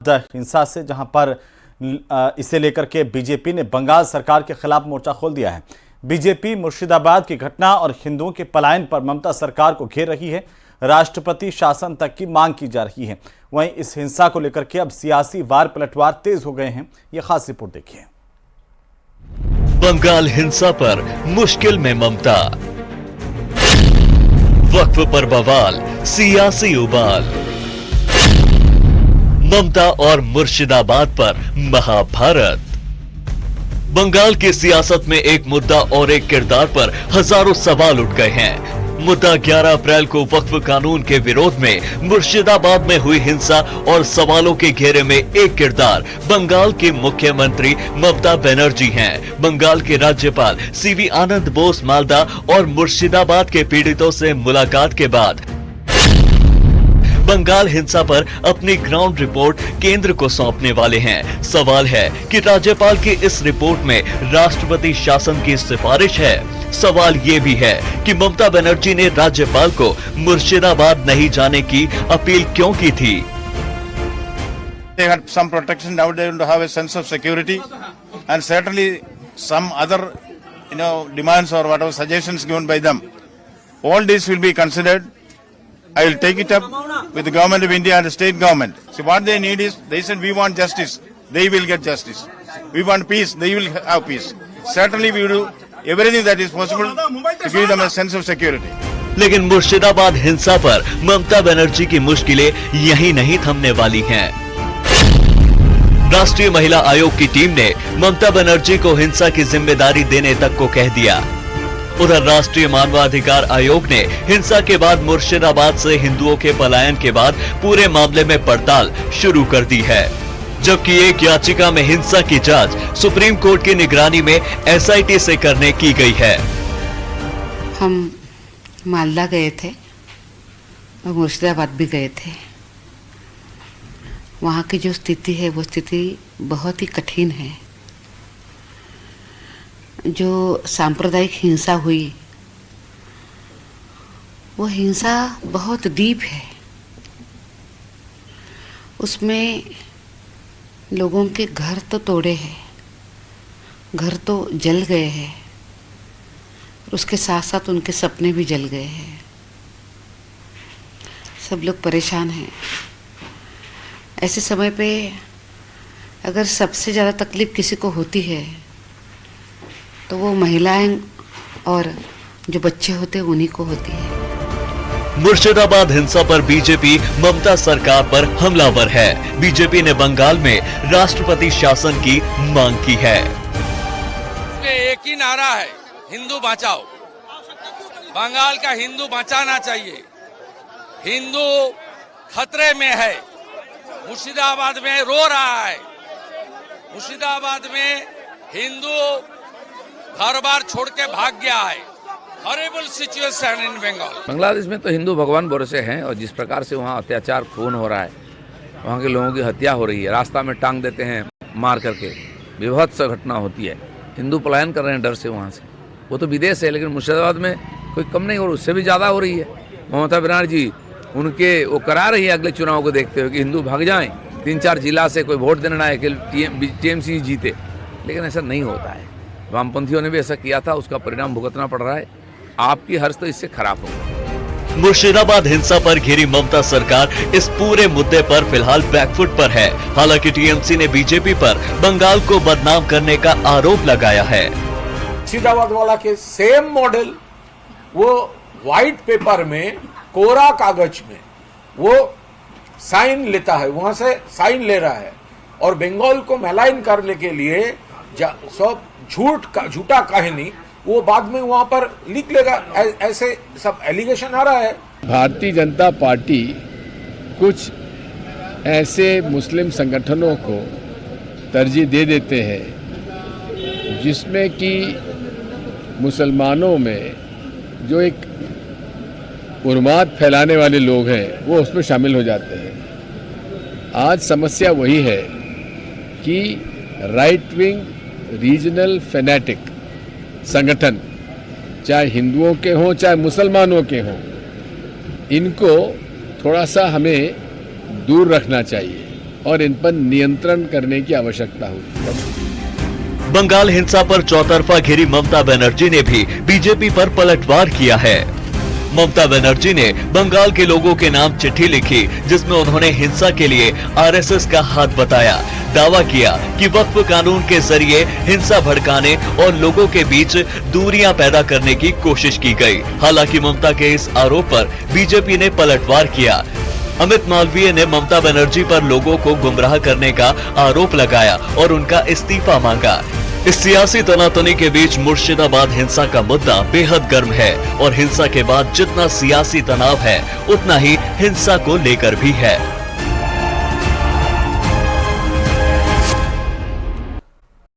हिंसा से, जहां पर इसे लेकर के बीजेपी ने बंगाल सरकार के खिलाफ मोर्चा खोल दिया है। बीजेपी मुर्शिदाबाद की घटना और हिंदुओं के पलायन पर ममता सरकार को घेर रही है। राष्ट्रपति शासन तक की मांग की जा रही है। वहीं इस हिंसा को लेकर के अब सियासी वार पलटवार तेज हो गए हैं। ये खास रिपोर्ट देखिए। बंगाल हिंसा पर मुश्किल में ममता, वक्फ पर बवाल, सियासी उबाल। ममता और मुर्शिदाबाद पर महाभारत। बंगाल की सियासत में एक मुद्दा और एक किरदार पर हजारों सवाल उठ गए हैं। मुद्दा 11 अप्रैल को वक्फ कानून के विरोध में मुर्शिदाबाद में हुई हिंसा और सवालों के घेरे में एक किरदार बंगाल की मुख्यमंत्री ममता बनर्जी हैं। बंगाल के राज्यपाल सीवी आनंद बोस मालदा और मुर्शिदाबाद के पीड़ितों से मुलाकात के बाद बंगाल हिंसा पर अपनी ग्राउंड रिपोर्ट केंद्र को सौंपने वाले हैं। सवाल है कि राज्यपाल की इस रिपोर्ट में राष्ट्रपति शासन की सिफारिश है। सवाल ये भी है कि ममता बनर्जी ने राज्यपाल को मुर्शिदाबाद नहीं जाने की अपील क्यों की थी। They had some protection. Now they don't have a sense of security, and certainly some other, demands or whatever suggestions given by them. All this will be considered. I will take it up with the government of India and the state government. See, what they need is, they said we want justice. They will get justice. We want peace. They will have peace. Certainly we will do everything that is possible to give them a sense of security. लेकिन मुर्शिदाबाद हिंसा पर ममता बनर्जी की मुश्किलें यहीं नहीं थमने वाली हैं। राष्ट्रीय महिला आयोग की टीम ने ममता बनर्जी को हिंसा की जिम्मेदारी देने तक को कह दिया। उधर राष्ट्रीय मानवाधिकार आयोग ने हिंसा के बाद मुर्शिदाबाद से हिंदुओं के पलायन के बाद पूरे मामले में पड़ताल शुरू कर दी है। जबकि एक याचिका में हिंसा की जांच सुप्रीम कोर्ट की निगरानी में एसआईटी से करने की गई है। हम मालदा गए थे और मुर्शिदाबाद भी गए थे। वहाँ की जो स्थिति है वो स्थिति बहुत ही कठिन है। जो सांप्रदायिक हिंसा हुई वो हिंसा बहुत डीप है। उसमें लोगों के घर तो तोड़े हैं, घर तो जल गए हैं, उसके साथ साथ उनके सपने भी जल गए हैं। सब लोग परेशान हैं। ऐसे समय पे अगर सबसे ज़्यादा तकलीफ किसी को होती है तो वो महिलाएं और जो बच्चे होते हैं उन्हीं को होती है। मुर्शिदाबाद हिंसा पर बीजेपी ममता सरकार पर हमलावर है। बीजेपी ने बंगाल में राष्ट्रपति शासन की मांग की है। एक ही नारा है, हिंदू बचाओ। बंगाल का हिंदू बचाना चाहिए। हिंदू खतरे में है। मुर्शिदाबाद में रो रहा है। मुर्शिदाबाद में हिंदू घर बार छोड़ के भाग गया है। Horrible situation in Bengal. Bangladesh में तो हिंदू भगवान भरोसे हैं और जिस प्रकार से वहाँ अत्याचार खून हो रहा है, वहाँ के लोगों की हत्या हो रही है, रास्ता में टांग देते हैं मार करके, विभत्स घटना होती है। हिंदू पलायन कर रहे हैं डर से वहाँ से। वो तो विदेश है, लेकिन मुर्शिदाबाद में कोई कम नहीं हो रही, उससे भी ज़्यादा हो रही है। ममता बनर्जी उनके वो करा रही है अगले चुनाव को देखते हुए कि हिंदू भाग जाएँ, 3-4 जिला से कोई वोट देना है कि टीएमसी जीते, लेकिन ऐसा नहीं होता है। वामपंथियों ने भी ऐसा किया था, उसका परिणाम भुगतना पड़ रहा है। आपकी हर्ष तो इससे खराब होगा। मुर्शिदाबाद हिंसा पर घिरी ममता सरकार इस पूरे मुद्दे पर फिलहाल बैकफुट पर है। हालांकि टीएमसी ने बीजेपी पर बंगाल को बदनाम करने का आरोप लगाया है। मुर्शिदाबाद वाला के सेम मॉडल वो व्हाइट पेपर में, कोरा कागज में वो साइन लेता है, वहां से साइन ले रहा है और बंगाल को मैलाइन करने के लिए सब झूठा कहानी वो बाद में वहां पर लिख लेगा। ऐसे सब एलिगेशन आ रहा है। भारतीय जनता पार्टी कुछ ऐसे मुस्लिम संगठनों को तरजीह दे देते हैं जिसमें कि मुसलमानों में जो एक उन्माद फैलाने वाले लोग हैं वो उसमें शामिल हो जाते हैं। आज समस्या वही है कि राइट विंग रीजनल फैनेटिक संगठन, चाहे हिंदुओं के हों चाहे मुसलमानों के हों, इनको थोड़ा सा हमें दूर रखना चाहिए। और इन पर नियंत्रण करने की आवश्यकता होगी। बंगाल हिंसा पर चौतरफा घिरी ममता बनर्जी ने भी बीजेपी पर पलटवार किया है। ममता बनर्जी ने बंगाल के लोगों के नाम चिट्ठी लिखी, जिसमें उन्होंने हिंसा के लिए आरएसएस का हाथ बताया। दावा किया कि वक्फ कानून के जरिए हिंसा भड़काने और लोगों के बीच दूरियां पैदा करने की कोशिश की गई। हालांकि ममता के इस आरोप पर बीजेपी ने पलटवार किया। अमित मालवीय ने ममता बनर्जी पर लोगों को गुमराह करने का आरोप लगाया और उनका इस्तीफा मांगा। इस सियासी तनातनी के बीच मुर्शिदाबाद हिंसा का मुद्दा बेहद गर्म है और हिंसा के बाद जितना सियासी तनाव है उतना ही हिंसा को लेकर भी है।